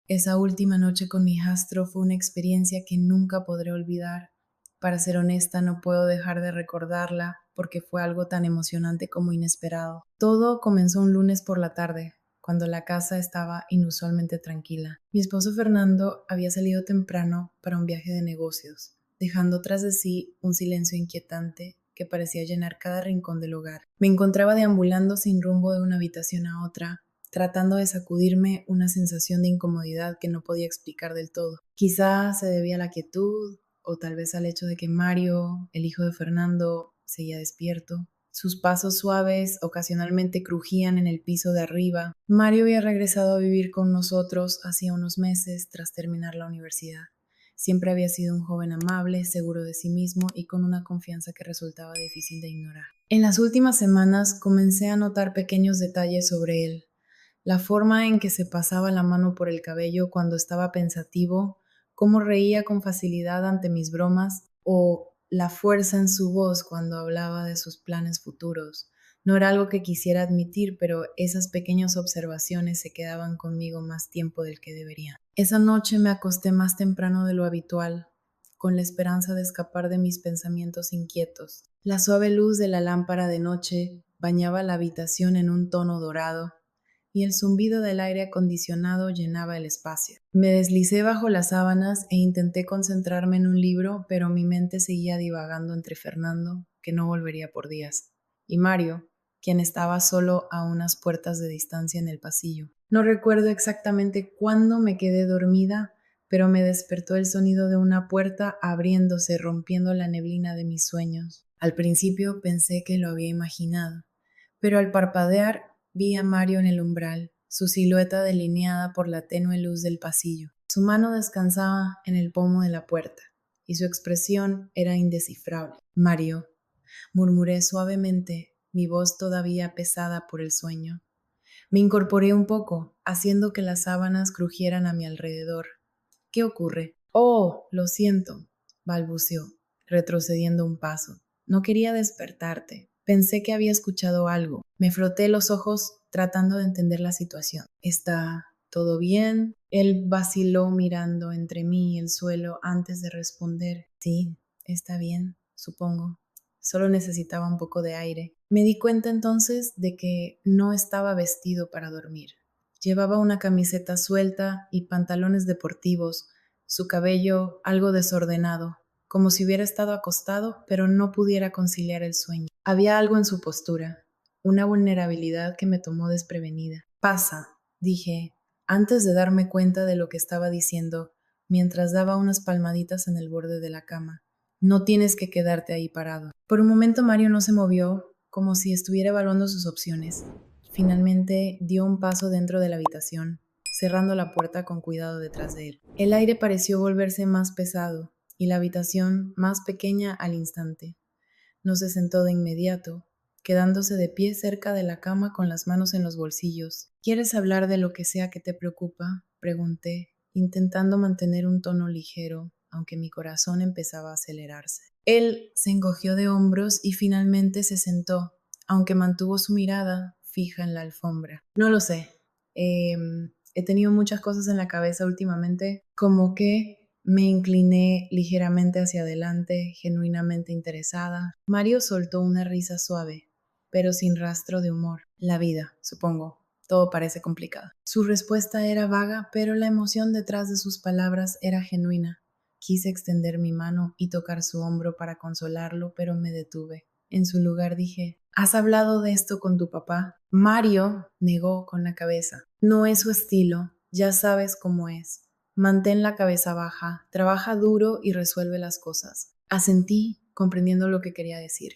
Esa última noche con mi hijastro fue una experiencia que nunca podré olvidar. Para ser honesta, no puedo dejar de recordarla porque fue algo tan emocionante como inesperado. Todo comenzó un lunes por la tarde, cuando la casa estaba inusualmente tranquila. Mi esposo Fernando había salido temprano para un viaje de negocios, dejando tras de sí un silencio inquietante que parecía llenar cada rincón del hogar. Me encontraba deambulando sin rumbo de una habitación a otra, tratando de sacudirme una sensación de incomodidad que no podía explicar del todo. Quizá se debía a la quietud, o tal vez al hecho de que Mario, el hijo de Fernando, seguía despierto. Sus pasos suaves ocasionalmente crujían en el piso de arriba. Mario había regresado a vivir con nosotros hacía unos meses tras terminar la universidad. Siempre había sido un joven amable, seguro de sí mismo y con una confianza que resultaba difícil de ignorar. En las últimas semanas comencé a notar pequeños detalles sobre él. La forma en que se pasaba la mano por el cabello cuando estaba pensativo, cómo reía con facilidad ante mis bromas o la fuerza en su voz cuando hablaba de sus planes futuros. No era algo que quisiera admitir, pero esas pequeñas observaciones se quedaban conmigo más tiempo del que deberían. Esa noche me acosté más temprano de lo habitual, con la esperanza de escapar de mis pensamientos inquietos. La suave luz de la lámpara de noche bañaba la habitación en un tono dorado y el zumbido del aire acondicionado llenaba el espacio. Me deslicé bajo las sábanas e intenté concentrarme en un libro, pero mi mente seguía divagando entre Fernando, que no volvería por días, y Mario, quien estaba solo a unas puertas de distancia en el pasillo. No recuerdo exactamente cuándo me quedé dormida, pero me despertó el sonido de una puerta abriéndose, rompiendo la neblina de mis sueños. Al principio pensé que lo había imaginado, pero al parpadear vi a Mario en el umbral, su silueta delineada por la tenue luz del pasillo. Su mano descansaba en el pomo de la puerta, y su expresión era indescifrable. Mario, murmuré suavemente, mi voz todavía pesada por el sueño. Me incorporé un poco, haciendo que las sábanas crujieran a mi alrededor. ¿Qué ocurre? Oh, lo siento, balbuceó, retrocediendo un paso. No quería despertarte. Pensé que había escuchado algo. Me froté los ojos tratando de entender la situación. ¿Está todo bien? Él vaciló mirando entre mí y el suelo antes de responder. Sí, está bien, supongo. Solo necesitaba un poco de aire. Me di cuenta entonces de que no estaba vestido para dormir. Llevaba una camiseta suelta y pantalones deportivos, su cabello algo desordenado, como si hubiera estado acostado, pero no pudiera conciliar el sueño. Había algo en su postura, una vulnerabilidad que me tomó desprevenida. Pasa, dije, antes de darme cuenta de lo que estaba diciendo, mientras daba unas palmaditas en el borde de la cama. No tienes que quedarte ahí parado. Por un momento Mario no se movió, como si estuviera evaluando sus opciones. Finalmente dio un paso dentro de la habitación, cerrando la puerta con cuidado detrás de él. El aire pareció volverse más pesado y la habitación más pequeña al instante. No se sentó de inmediato, quedándose de pie cerca de la cama con las manos en los bolsillos. ¿Quieres hablar de lo que sea que te preocupa?, pregunté, intentando mantener un tono ligero, aunque mi corazón empezaba a acelerarse. Él se encogió de hombros y finalmente se sentó, aunque mantuvo su mirada fija en la alfombra. No lo sé. He tenido muchas cosas en la cabeza últimamente, como que me incliné ligeramente hacia adelante, genuinamente interesada. Mario soltó una risa suave, pero sin rastro de humor. La vida, supongo. Todo parece complicado. Su respuesta era vaga, pero la emoción detrás de sus palabras era genuina. Quise extender mi mano y tocar su hombro para consolarlo, pero me detuve. En su lugar dije, ¿has hablado de esto con tu papá? Mario negó con la cabeza. No es su estilo, ya sabes cómo es. Mantén la cabeza baja, trabaja duro y resuelve las cosas. Asentí, comprendiendo lo que quería decir.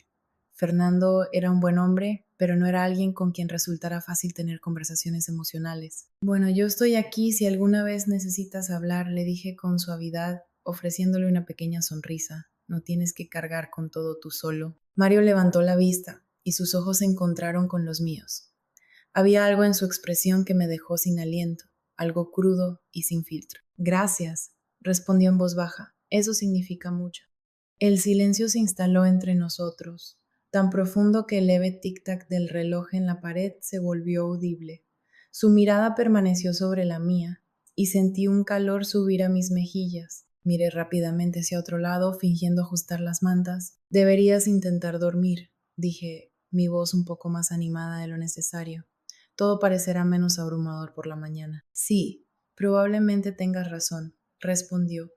Fernando era un buen hombre, pero no era alguien con quien resultara fácil tener conversaciones emocionales. Bueno, yo estoy aquí si alguna vez necesitas hablar, le dije con suavidad, ofreciéndole una pequeña sonrisa. No tienes que cargar con todo tú solo. Mario levantó la vista y sus ojos se encontraron con los míos. Había algo en su expresión que me dejó sin aliento, algo crudo y sin filtro. Gracias, respondió en voz baja. Eso significa mucho. El silencio se instaló entre nosotros, tan profundo que el leve tic-tac del reloj en la pared se volvió audible. Su mirada permaneció sobre la mía, y sentí un calor subir a mis mejillas. Miré rápidamente hacia otro lado, fingiendo ajustar las mantas. Deberías intentar dormir, dije, mi voz un poco más animada de lo necesario. Todo parecerá menos abrumador por la mañana. Sí, probablemente tengas razón, respondió,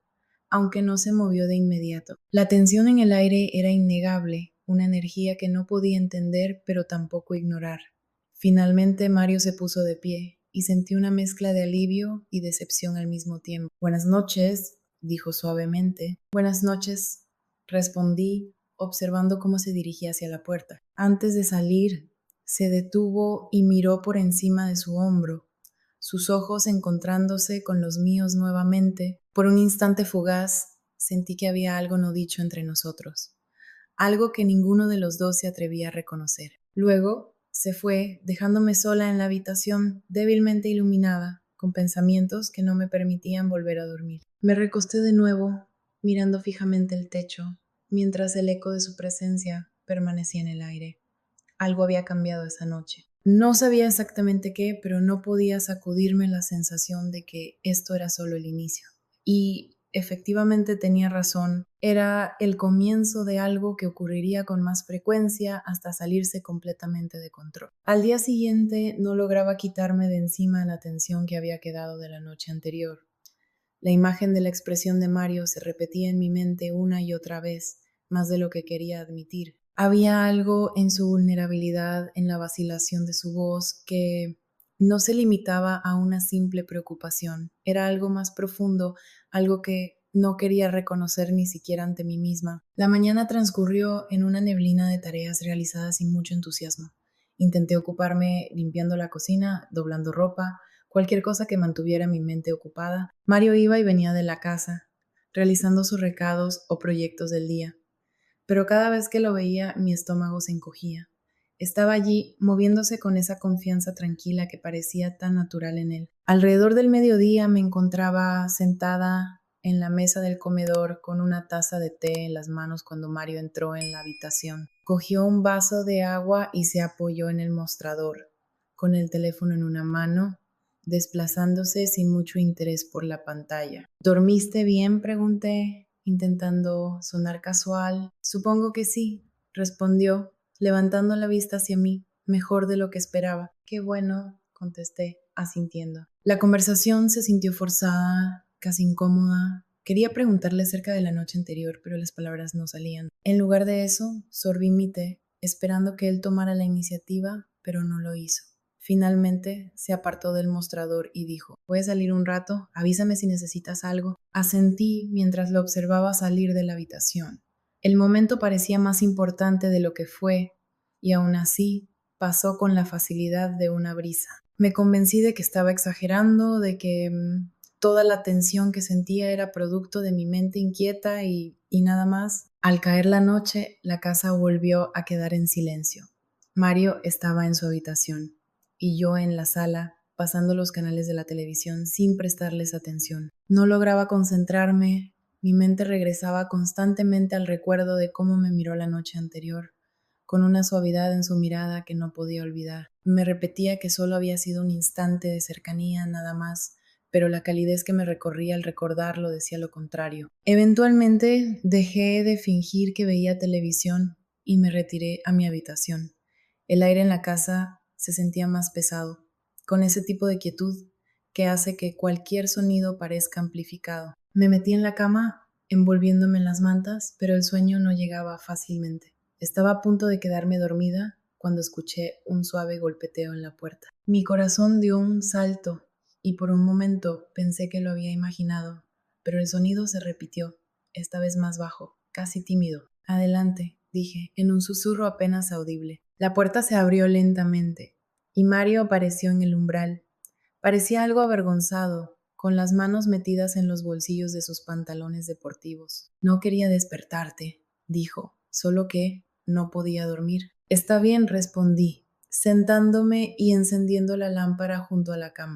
aunque no se movió de inmediato. La tensión en el aire era innegable, una energía que no podía entender pero tampoco ignorar. Finalmente Mario se puso de pie y sentí una mezcla de alivio y decepción al mismo tiempo. Buenas noches, dijo suavemente. Buenas noches, respondí, observando cómo se dirigía hacia la puerta. Antes de salir, se detuvo y miró por encima de su hombro, sus ojos encontrándose con los míos nuevamente. Por un instante fugaz, sentí que había algo no dicho entre nosotros, algo que ninguno de los dos se atrevía a reconocer. Luego se fue, dejándome sola en la habitación, débilmente iluminada, con pensamientos que no me permitían volver a dormir. Me recosté de nuevo, mirando fijamente el techo, mientras el eco de su presencia permanecía en el aire. Algo había cambiado esa noche. No sabía exactamente qué, pero no podía sacudirme la sensación de que esto era solo el inicio. Y efectivamente tenía razón, era el comienzo de algo que ocurriría con más frecuencia hasta salirse completamente de control. Al día siguiente no lograba quitarme de encima la tensión que había quedado de la noche anterior. La imagen de la expresión de Mario se repetía en mi mente una y otra vez, más de lo que quería admitir. Había algo en su vulnerabilidad, en la vacilación de su voz, que no se limitaba a una simple preocupación. Era algo más profundo, algo que no quería reconocer ni siquiera ante mí misma. La mañana transcurrió en una neblina de tareas realizadas sin mucho entusiasmo. Intenté ocuparme limpiando la cocina, doblando ropa, cualquier cosa que mantuviera mi mente ocupada. Mario iba y venía de la casa, realizando sus recados o proyectos del día. Pero cada vez que lo veía, mi estómago se encogía. Estaba allí, moviéndose con esa confianza tranquila que parecía tan natural en él. Alrededor del mediodía me encontraba sentada en la mesa del comedor con una taza de té en las manos cuando Mario entró en la habitación. Cogió un vaso de agua y se apoyó en el mostrador, con el teléfono en una mano, desplazándose sin mucho interés por la pantalla. ¿Dormiste bien?, pregunté, intentando sonar casual. Supongo que sí, respondió, levantando la vista hacia mí, mejor de lo que esperaba. Qué bueno, contesté, asintiendo. La conversación se sintió forzada, casi incómoda. Quería preguntarle acerca de la noche anterior, pero las palabras no salían. En lugar de eso, sorbí mi té, esperando que él tomara la iniciativa, pero no lo hizo. Finalmente se apartó del mostrador y dijo, ¿puedes salir un rato? Avísame si necesitas algo. Asentí mientras lo observaba salir de la habitación. El momento parecía más importante de lo que fue, y aún así pasó con la facilidad de una brisa. Me convencí de que estaba exagerando, de que toda la tensión que sentía era producto de mi mente inquieta y nada más. Al caer la noche, la casa volvió a quedar en silencio. Mario estaba en su habitación y yo en la sala, pasando los canales de la televisión sin prestarles atención. No lograba concentrarme, mi mente regresaba constantemente al recuerdo de cómo me miró la noche anterior, con una suavidad en su mirada que no podía olvidar. Me repetía que solo había sido un instante de cercanía, nada más, pero la calidez que me recorría al recordarlo decía lo contrario. Eventualmente dejé de fingir que veía televisión y me retiré a mi habitación. El aire en la casa se sentía más pesado, con ese tipo de quietud que hace que cualquier sonido parezca amplificado. Me metí en la cama, envolviéndome en las mantas, pero el sueño no llegaba fácilmente. Estaba a punto de quedarme dormida cuando escuché un suave golpeteo en la puerta. Mi corazón dio un salto y por un momento pensé que lo había imaginado, pero el sonido se repitió, esta vez más bajo, casi tímido. Adelante, dije, en un susurro apenas audible. La puerta se abrió lentamente y Mario apareció en el umbral. Parecía algo avergonzado, con las manos metidas en los bolsillos de sus pantalones deportivos. No quería despertarte, dijo, solo que no podía dormir. Está bien, respondí, sentándome y encendiendo la lámpara junto a la cama.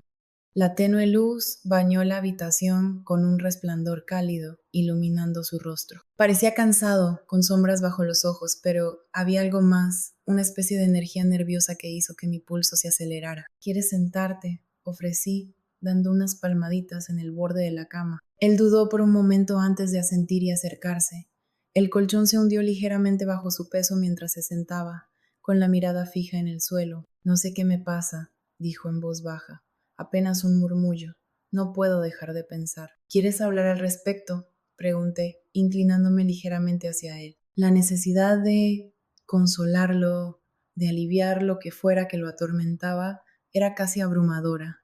La tenue luz bañó la habitación con un resplandor cálido, iluminando su rostro. Parecía cansado, con sombras bajo los ojos, pero había algo más, una especie de energía nerviosa que hizo que mi pulso se acelerara. ¿Quieres sentarte?, ofrecí, dando unas palmaditas en el borde de la cama. Él dudó por un momento antes de asentir y acercarse. El colchón se hundió ligeramente bajo su peso mientras se sentaba, con la mirada fija en el suelo. No sé qué me pasa, dijo en voz baja, apenas un murmullo. No puedo dejar de pensar. ¿Quieres hablar al respecto?, pregunté, inclinándome ligeramente hacia él. La necesidad de consolarlo, de aliviar lo que fuera que lo atormentaba, era casi abrumadora,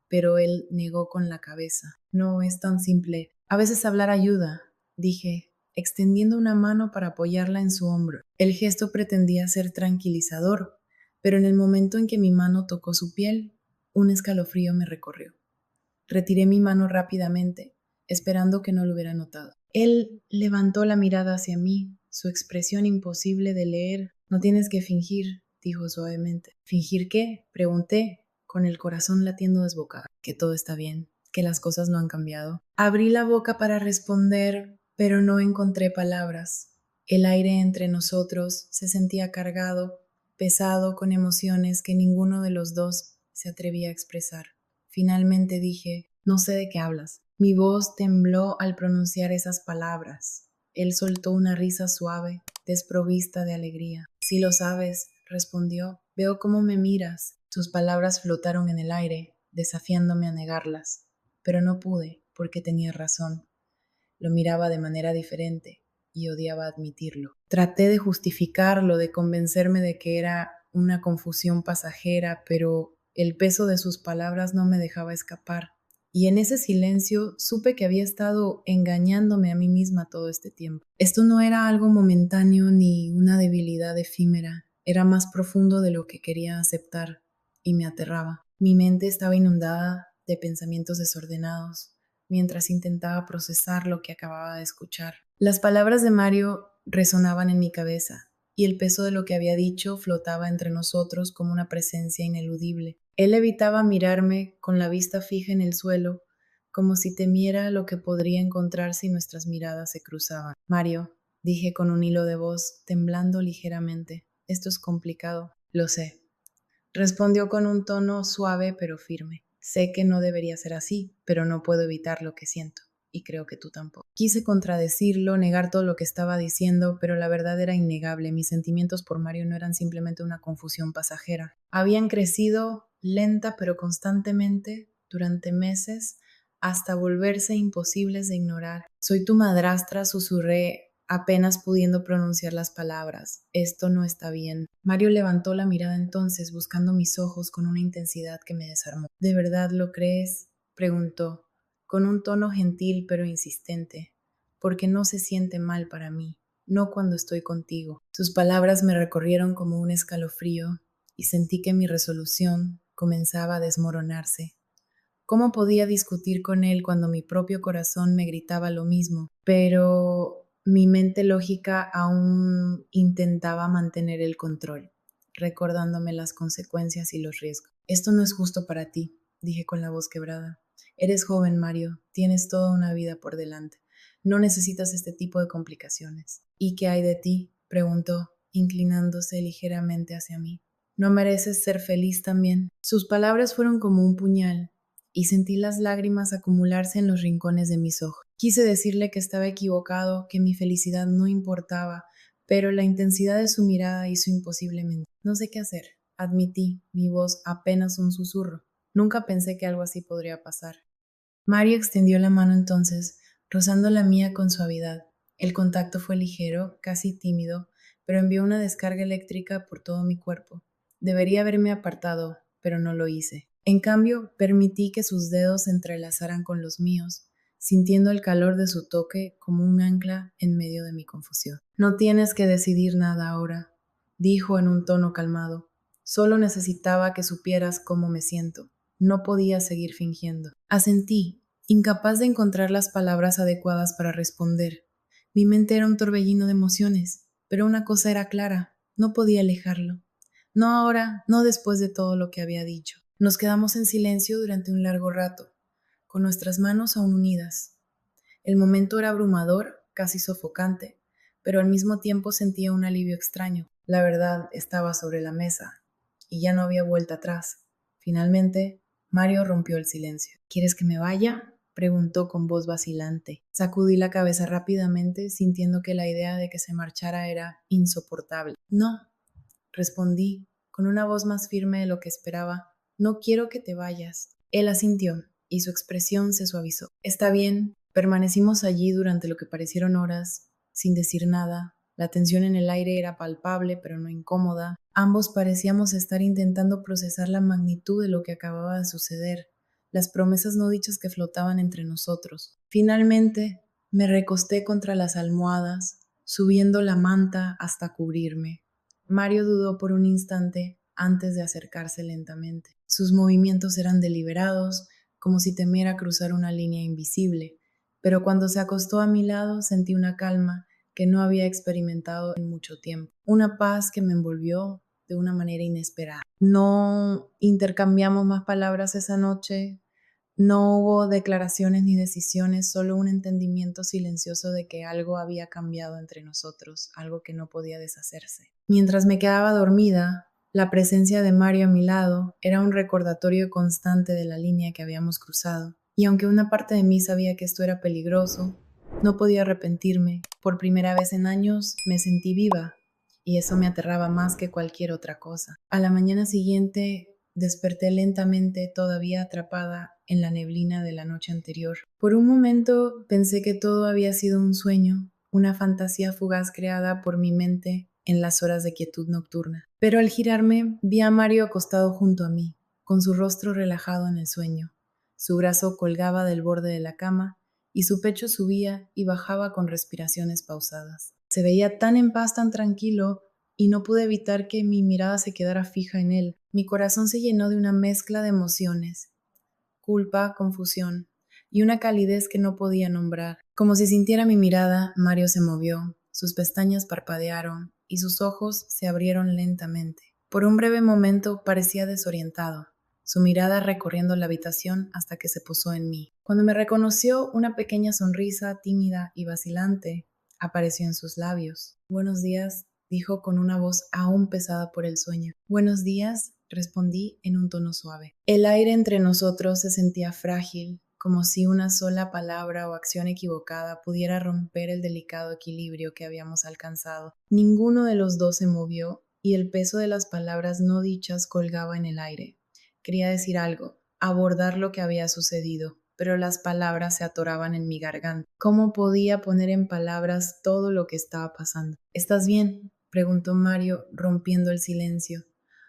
pero él negó con la cabeza. No es tan simple. A veces hablar ayuda, dije, extendiendo una mano para apoyarla en su hombro. El gesto pretendía ser tranquilizador, pero en el momento en que mi mano tocó su piel, un escalofrío me recorrió. Retiré mi mano rápidamente, esperando que no lo hubiera notado. Él levantó la mirada hacia mí, su expresión imposible de leer. No tienes que fingir, dijo suavemente. ¿Fingir qué?, pregunté, con el corazón latiendo desbocado. Que todo está bien, que las cosas no han cambiado. Abrí la boca para responder, pero no encontré palabras. El aire entre nosotros se sentía cargado, pesado, con emociones que ninguno de los dos se atrevía a expresar. Finalmente dije, no sé de qué hablas. Mi voz tembló al pronunciar esas palabras. Él soltó una risa suave, desprovista de alegría. Sí lo sabes, respondió. Veo cómo me miras. Sus palabras flotaron en el aire, desafiándome a negarlas. Pero no pude, porque tenía razón. Lo miraba de manera diferente y odiaba admitirlo. Traté de justificarlo, de convencerme de que era una confusión pasajera, pero el peso de sus palabras no me dejaba escapar. Y en ese silencio supe que había estado engañándome a mí misma todo este tiempo. Esto no era algo momentáneo ni una debilidad efímera, era más profundo de lo que quería aceptar y me aterraba. Mi mente estaba inundada de pensamientos desordenados mientras intentaba procesar lo que acababa de escuchar. Las palabras de Mario resonaban en mi cabeza y el peso de lo que había dicho flotaba entre nosotros como una presencia ineludible. Él evitaba mirarme con la vista fija en el suelo, como si temiera lo que podría encontrar si nuestras miradas se cruzaban. Mario, dije con un hilo de voz, temblando ligeramente, esto es complicado. Lo sé. Respondió con un tono suave pero firme. Sé que no debería ser así, pero no puedo evitar lo que siento, y creo que tú tampoco. Quise contradecirlo, negar todo lo que estaba diciendo, pero la verdad era innegable. Mis sentimientos por Mario no eran simplemente una confusión pasajera. Habían crecido lenta pero constantemente durante meses hasta volverse imposibles de ignorar. Soy tu madrastra, susurré, apenas pudiendo pronunciar las palabras. Esto no está bien. Mario levantó la mirada entonces, buscando mis ojos con una intensidad que me desarmó. ¿De verdad lo crees?, preguntó, con un tono gentil pero insistente. Porque no se siente mal para mí, no cuando estoy contigo. Sus palabras me recorrieron como un escalofrío y sentí que mi resolución comenzaba a desmoronarse. ¿Cómo podía discutir con él cuando mi propio corazón me gritaba lo mismo? Pero mi mente lógica aún intentaba mantener el control, recordándome las consecuencias y los riesgos. Esto no es justo para ti, dije con la voz quebrada. Eres joven, Mario, tienes toda una vida por delante. No necesitas este tipo de complicaciones. ¿Y qué hay de ti?, preguntó, inclinándose ligeramente hacia mí. ¿No mereces ser feliz también? Sus palabras fueron como un puñal, y sentí las lágrimas acumularse en los rincones de mis ojos. Quise decirle que estaba equivocado, que mi felicidad no importaba, pero la intensidad de su mirada hizo imposiblemente. No sé qué hacer, admití, mi voz apenas un susurro. Nunca pensé que algo así podría pasar. Mario extendió la mano entonces, rozando la mía con suavidad. El contacto fue ligero, casi tímido, pero envió una descarga eléctrica por todo mi cuerpo. Debería haberme apartado, pero no lo hice. En cambio, permití que sus dedos se entrelazaran con los míos, sintiendo el calor de su toque como un ancla en medio de mi confusión. No tienes que decidir nada ahora, dijo en un tono calmado. Solo necesitaba que supieras cómo me siento. No podía seguir fingiendo. Asentí, incapaz de encontrar las palabras adecuadas para responder. Mi mente era un torbellino de emociones, pero una cosa era clara, no podía alejarlo. No ahora, no después de todo lo que había dicho. Nos quedamos en silencio durante un largo rato, con nuestras manos aún unidas. El momento era abrumador, casi sofocante, pero al mismo tiempo sentía un alivio extraño. La verdad estaba sobre la mesa, y ya no había vuelta atrás. Finalmente, Mario rompió el silencio. ¿Quieres que me vaya?, preguntó con voz vacilante. Sacudí la cabeza rápidamente, sintiendo que la idea de que se marchara era insoportable. No, respondí, con una voz más firme de lo que esperaba. No quiero que te vayas. Él asintió, y su expresión se suavizó. Está bien. Permanecimos allí durante lo que parecieron horas, sin decir nada. La tensión en el aire era palpable, pero no incómoda. Ambos parecíamos estar intentando procesar la magnitud de lo que acababa de suceder, las promesas no dichas que flotaban entre nosotros. Finalmente, me recosté contra las almohadas, subiendo la manta hasta cubrirme. Mario dudó por un instante antes de acercarse lentamente. Sus movimientos eran deliberados, como si temiera cruzar una línea invisible, pero cuando se acostó a mi lado sentí una calma que no había experimentado en mucho tiempo, una paz que me envolvió de una manera inesperada. No intercambiamos más palabras esa noche, no hubo declaraciones ni decisiones, solo un entendimiento silencioso de que algo había cambiado entre nosotros, algo que no podía deshacerse. Mientras me quedaba dormida, la presencia de Mario a mi lado era un recordatorio constante de la línea que habíamos cruzado, y aunque una parte de mí sabía que esto era peligroso, no podía arrepentirme. Por primera vez en años me sentí viva, y eso me aterraba más que cualquier otra cosa. A la mañana siguiente desperté lentamente, todavía atrapada en la neblina de la noche anterior. Por un momento pensé que todo había sido un sueño, una fantasía fugaz creada por mi mente en las horas de quietud nocturna. Pero al girarme, vi a Mario acostado junto a mí, con su rostro relajado en el sueño. Su brazo colgaba del borde de la cama y su pecho subía y bajaba con respiraciones pausadas. Se veía tan en paz, tan tranquilo, y no pude evitar que mi mirada se quedara fija en él. Mi corazón se llenó de una mezcla de emociones, culpa, confusión y una calidez que no podía nombrar. Como si sintiera mi mirada, Mario se movió, sus pestañas parpadearon y sus ojos se abrieron lentamente. Por un breve momento parecía desorientado, su mirada recorriendo la habitación hasta que se posó en mí. Cuando me reconoció, una pequeña sonrisa tímida y vacilante apareció en sus labios. Buenos días, dijo con una voz aún pesada por el sueño. Buenos días, respondí en un tono suave. El aire entre nosotros se sentía frágil, como si una sola palabra o acción equivocada pudiera romper el delicado equilibrio que habíamos alcanzado. Ninguno de los dos se movió y el peso de las palabras no dichas colgaba en el aire. Quería decir algo, abordar lo que había sucedido, pero las palabras se atoraban en mi garganta. ¿Cómo podía poner en palabras todo lo que estaba pasando? ¿Estás bien?, preguntó Mario, rompiendo el silencio.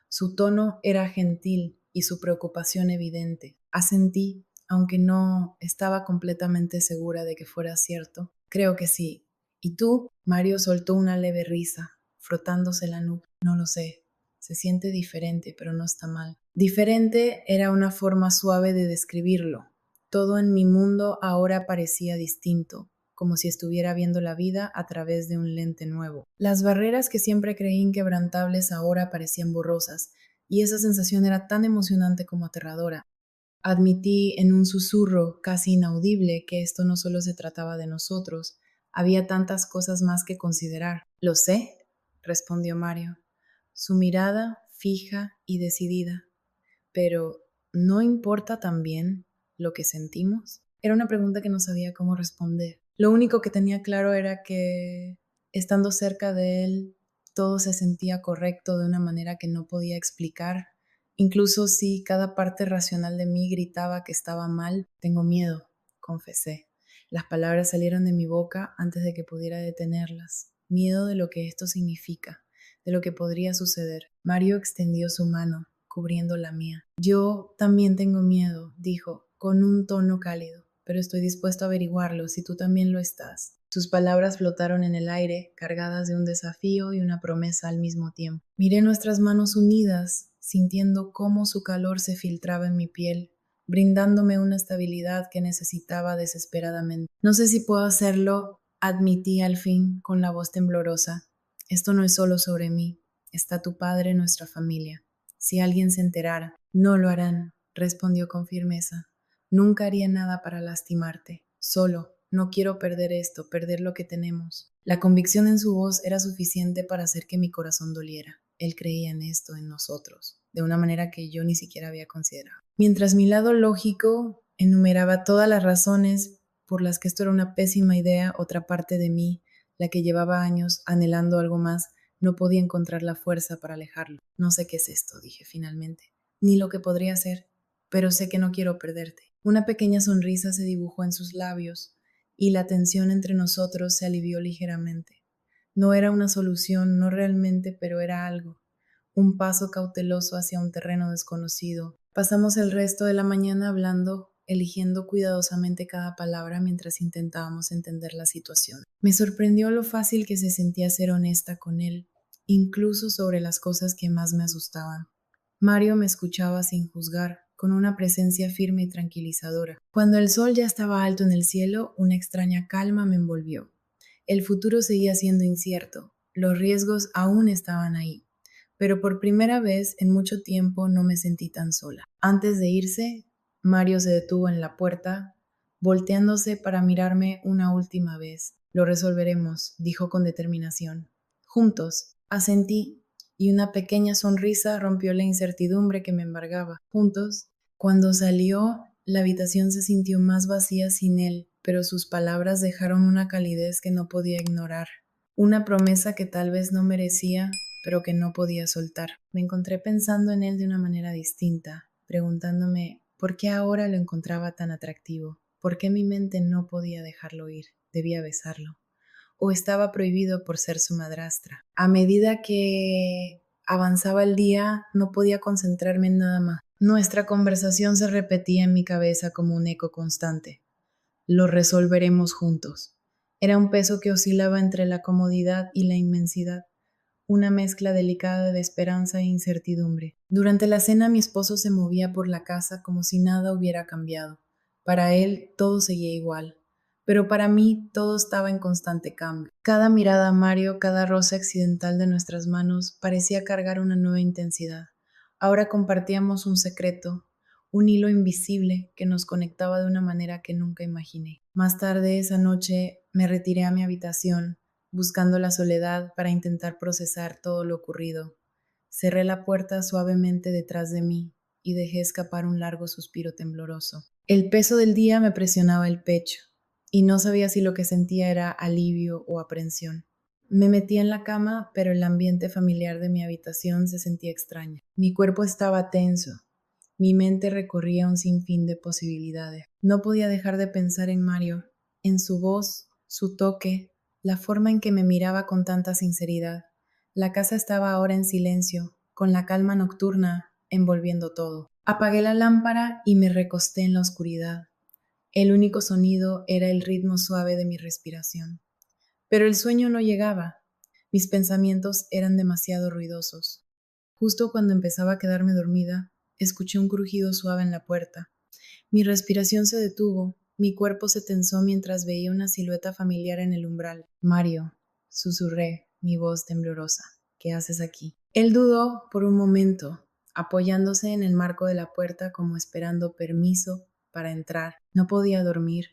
Su tono era gentil y su preocupación evidente. Asentí, aunque no estaba completamente segura de que fuera cierto. Creo que sí. ¿Y tú? Mario soltó una leve risa, frotándose la nuca. No lo sé. Se siente diferente, pero no está mal. Diferente era una forma suave de describirlo. Todo en mi mundo ahora parecía distinto, como si estuviera viendo la vida a través de un lente nuevo. Las barreras que siempre creí inquebrantables ahora parecían borrosas, y esa sensación era tan emocionante como aterradora. Admití en un susurro casi inaudible que esto no solo se trataba de nosotros, había tantas cosas más que considerar. Lo sé, respondió Mario, su mirada fija y decidida. Pero, ¿no importa también lo que sentimos? Era una pregunta que no sabía cómo responder. Lo único que tenía claro era que, estando cerca de él, todo se sentía correcto de una manera que no podía explicar. Incluso si cada parte racional de mí gritaba que estaba mal, tengo miedo, confesé. Las palabras salieron de mi boca antes de que pudiera detenerlas. Miedo de lo que esto significa, de lo que podría suceder. Mario extendió su mano, cubriendo la mía. Yo también tengo miedo, dijo, con un tono cálido, pero estoy dispuesto a averiguarlo si tú también lo estás. Sus palabras flotaron en el aire, cargadas de un desafío y una promesa al mismo tiempo. Miré nuestras manos unidas, sintiendo cómo su calor se filtraba en mi piel, brindándome una estabilidad que necesitaba desesperadamente. No sé si puedo hacerlo, admití al fin con la voz temblorosa. Esto no es solo sobre mí, está tu padre, nuestra familia. Si alguien se enterara, no lo harán, respondió con firmeza. Nunca haría nada para lastimarte. Solo, no quiero perder esto, perder lo que tenemos. La convicción en su voz era suficiente para hacer que mi corazón doliera. Él creía en esto, en nosotros, de una manera que yo ni siquiera había considerado. Mientras mi lado lógico enumeraba todas las razones por las que esto era una pésima idea, otra parte de mí, la que llevaba años anhelando algo más, no podía encontrar la fuerza para alejarlo. No sé qué es esto, dije finalmente, ni lo que podría ser, pero sé que no quiero perderte. Una pequeña sonrisa se dibujó en sus labios y la tensión entre nosotros se alivió ligeramente. No era una solución, no realmente, pero era algo. Un paso cauteloso hacia un terreno desconocido. Pasamos el resto de la mañana hablando, eligiendo cuidadosamente cada palabra mientras intentábamos entender la situación. Me sorprendió lo fácil que se sentía ser honesta con él, incluso sobre las cosas que más me asustaban. Mario me escuchaba sin juzgar, con una presencia firme y tranquilizadora. Cuando el sol ya estaba alto en el cielo, una extraña calma me envolvió. El futuro seguía siendo incierto, los riesgos aún estaban ahí, pero por primera vez en mucho tiempo no me sentí tan sola. Antes de irse, Mario se detuvo en la puerta, volteándose para mirarme una última vez. Lo resolveremos, dijo con determinación. Juntos, asentí, y una pequeña sonrisa rompió la incertidumbre que me embargaba. Juntos, cuando salió, la habitación se sintió más vacía sin él, pero sus palabras dejaron una calidez que no podía ignorar. Una promesa que tal vez no merecía, pero que no podía soltar. Me encontré pensando en él de una manera distinta, preguntándome por qué ahora lo encontraba tan atractivo, por qué mi mente no podía dejarlo ir, debía besarlo, o estaba prohibido por ser su madrastra. A medida que avanzaba el día, no podía concentrarme en nada más. Nuestra conversación se repetía en mi cabeza como un eco constante. Lo resolveremos juntos. Era un peso que oscilaba entre la comodidad y la inmensidad, una mezcla delicada de esperanza e incertidumbre. Durante la cena mi esposo se movía por la casa como si nada hubiera cambiado. Para él todo seguía igual, pero para mí todo estaba en constante cambio. Cada mirada a Mario, cada roce accidental de nuestras manos parecía cargar una nueva intensidad. Ahora compartíamos un secreto, un hilo invisible que nos conectaba de una manera que nunca imaginé. Más tarde esa noche me retiré a mi habitación, buscando la soledad para intentar procesar todo lo ocurrido. Cerré la puerta suavemente detrás de mí y dejé escapar un largo suspiro tembloroso. El peso del día me presionaba el pecho y no sabía si lo que sentía era alivio o aprensión. Me metí en la cama, pero el ambiente familiar de mi habitación se sentía extraño. Mi cuerpo estaba tenso. Mi mente recorría un sinfín de posibilidades. No podía dejar de pensar en Mario, en su voz, su toque, la forma en que me miraba con tanta sinceridad. La casa estaba ahora en silencio, con la calma nocturna envolviendo todo. Apagué la lámpara y me recosté en la oscuridad. El único sonido era el ritmo suave de mi respiración. Pero el sueño no llegaba. Mis pensamientos eran demasiado ruidosos. Justo cuando empezaba a quedarme dormida, escuché un crujido suave en la puerta. Mi respiración se detuvo, mi cuerpo se tensó mientras veía una silueta familiar en el umbral. Mario, susurré, mi voz temblorosa. ¿Qué haces aquí? Él dudó por un momento, apoyándose en el marco de la puerta como esperando permiso para entrar. No podía dormir,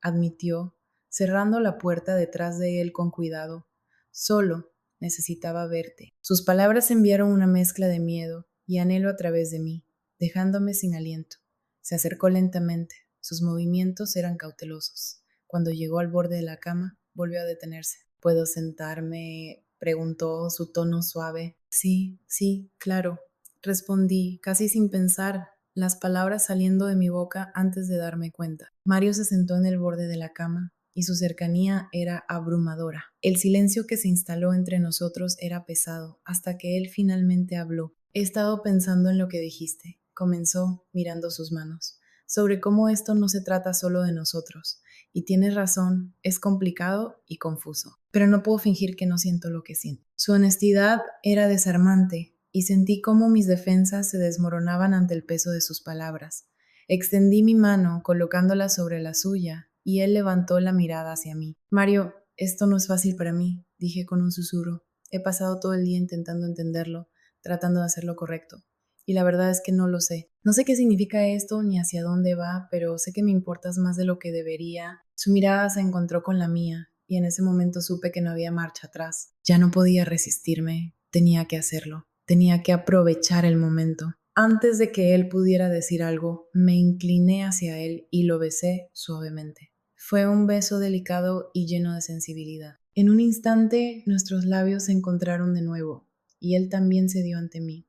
admitió, cerrando la puerta detrás de él con cuidado. Solo necesitaba verte. Sus palabras enviaron una mezcla de miedo y anhelo a través de mí, dejándome sin aliento. Se acercó lentamente. Sus movimientos eran cautelosos. Cuando llegó al borde de la cama, volvió a detenerse. ¿Puedo sentarme? Preguntó, su tono suave. Sí, sí, claro. Respondí, casi sin pensar, las palabras saliendo de mi boca antes de darme cuenta. Mario se sentó en el borde de la cama y su cercanía era abrumadora. El silencio que se instaló entre nosotros era pesado, hasta que él finalmente habló. He estado pensando en lo que dijiste, comenzó mirando sus manos, sobre cómo esto no se trata solo de nosotros. Y tienes razón, es complicado y confuso, pero no puedo fingir que no siento lo que siento. Su honestidad era desarmante y sentí cómo mis defensas se desmoronaban ante el peso de sus palabras. Extendí mi mano colocándola sobre la suya y él levantó la mirada hacia mí. Mario, esto no es fácil para mí, dije con un susurro. He pasado todo el día intentando entenderlo, tratando de hacer lo correcto. Y la verdad es que no lo sé. No sé qué significa esto ni hacia dónde va, pero sé que me importas más de lo que debería. Su mirada se encontró con la mía y en ese momento supe que no había marcha atrás. Ya no podía resistirme, tenía que hacerlo. Tenía que aprovechar el momento. Antes de que él pudiera decir algo, me incliné hacia él y lo besé suavemente. Fue un beso delicado y lleno de sensibilidad. En un instante nuestros labios se encontraron de nuevo y él también se dio ante mí.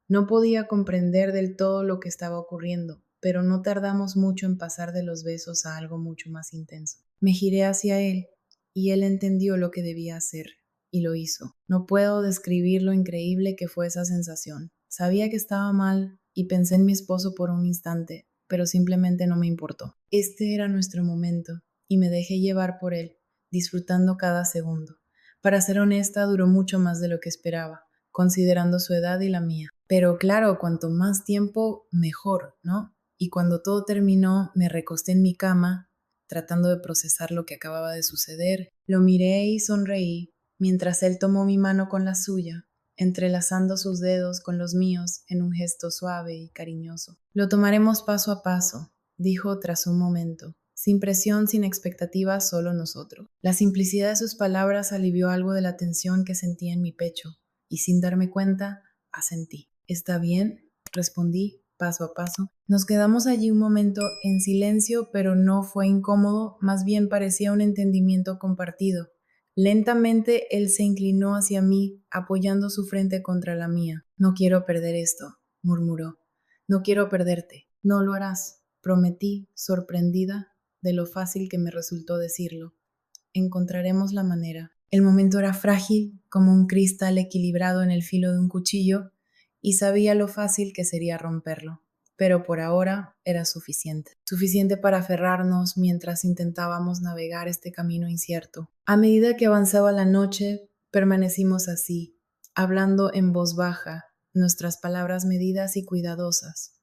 No podía comprender del todo lo que estaba ocurriendo, pero no tardamos mucho en pasar de los besos a algo mucho más intenso. Me giré hacia él y él entendió lo que debía hacer y lo hizo. No puedo describir lo increíble que fue esa sensación. Sabía que estaba mal y pensé en mi esposo por un instante, pero simplemente no me importó. Este era nuestro momento y me dejé llevar por él, disfrutando cada segundo. Para ser honesta, duró mucho más de lo que esperaba, considerando su edad y la mía. Pero claro, cuanto más tiempo, mejor, ¿no? Y cuando todo terminó, me recosté en mi cama, tratando de procesar lo que acababa de suceder. Lo miré y sonreí, mientras él tomó mi mano con la suya, entrelazando sus dedos con los míos en un gesto suave y cariñoso. Lo tomaremos paso a paso, dijo tras un momento. Sin presión, sin expectativas, solo nosotros. La simplicidad de sus palabras alivió algo de la tensión que sentía en mi pecho, y sin darme cuenta, asentí. ¿Está bien?, respondí, paso a paso. Nos quedamos allí un momento en silencio, pero no fue incómodo, más bien parecía un entendimiento compartido. Lentamente él se inclinó hacia mí, apoyando su frente contra la mía. No quiero perder esto, murmuró. No quiero perderte. No lo harás, prometí, sorprendida de lo fácil que me resultó decirlo. Encontraremos la manera. El momento era frágil, como un cristal equilibrado en el filo de un cuchillo, y sabía lo fácil que sería romperlo. Pero por ahora era suficiente. Suficiente para aferrarnos mientras intentábamos navegar este camino incierto. A medida que avanzaba la noche, permanecimos así, hablando en voz baja, nuestras palabras medidas y cuidadosas.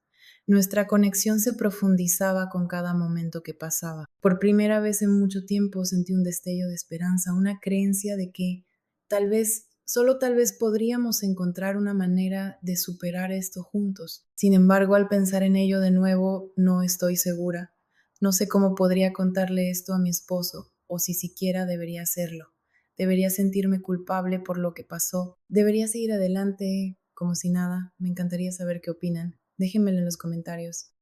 Nuestra conexión se profundizaba con cada momento que pasaba. Por primera vez en mucho tiempo sentí un destello de esperanza, una creencia de que tal vez, solo tal vez podríamos encontrar una manera de superar esto juntos. Sin embargo, al pensar en ello de nuevo, no estoy segura. No sé cómo podría contarle esto a mi esposo, o si siquiera debería hacerlo. Debería sentirme culpable por lo que pasó. Debería seguir adelante como si nada. Me encantaría saber qué opinan. Déjenmelo en los comentarios.